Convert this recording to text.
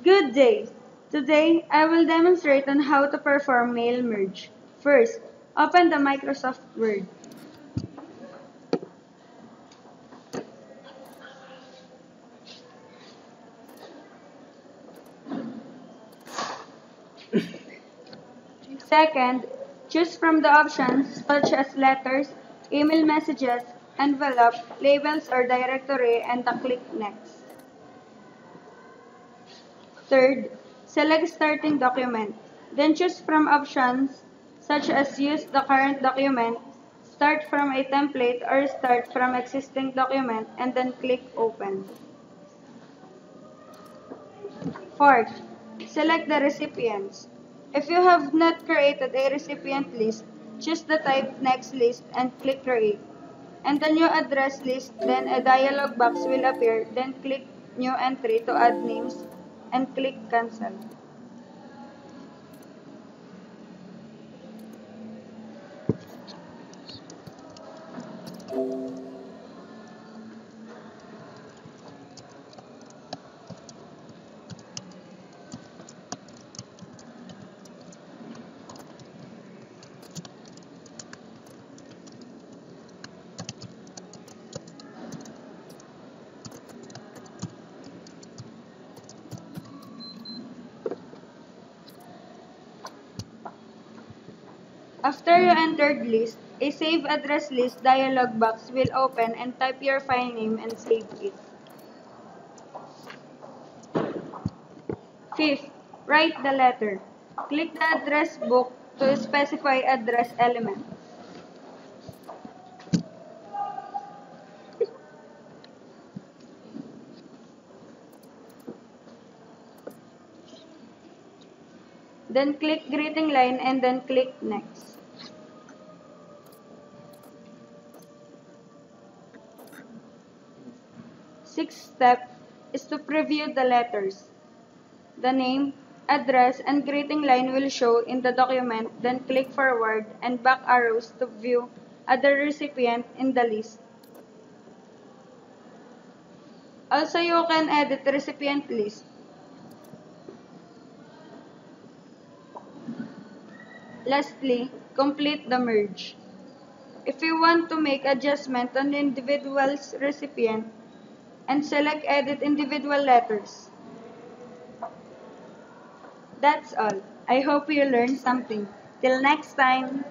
Good day! Today, I will demonstrate on how to perform mail merge. First, open the Microsoft Word. Second, choose from the options such as letters, email messages, envelope, labels, or directory and click Next. Third, select starting document. Then choose from options such as use the current document, start from a template, or start from existing document, and then click open. Fourth, select the recipients. If you have not created a recipient list, choose the type next list and click create. And the new address list, then a dialog box will appear, then click new entry to add names and click cancel. After you entered list, a save address list dialog box will open and type your file name and save it. Fifth, write the letter. Click the address book to specify address element. Then click greeting line and then click next. Sixth step is to preview the letters. The name, address, and greeting line will show in the document, then click forward and back arrows to view other recipient in the list. Also, you can edit recipient list. Lastly, complete the merge. If you want to make adjustment on the individual's recipient, and select edit individual letters. That's all. I hope you learned something. Till next time.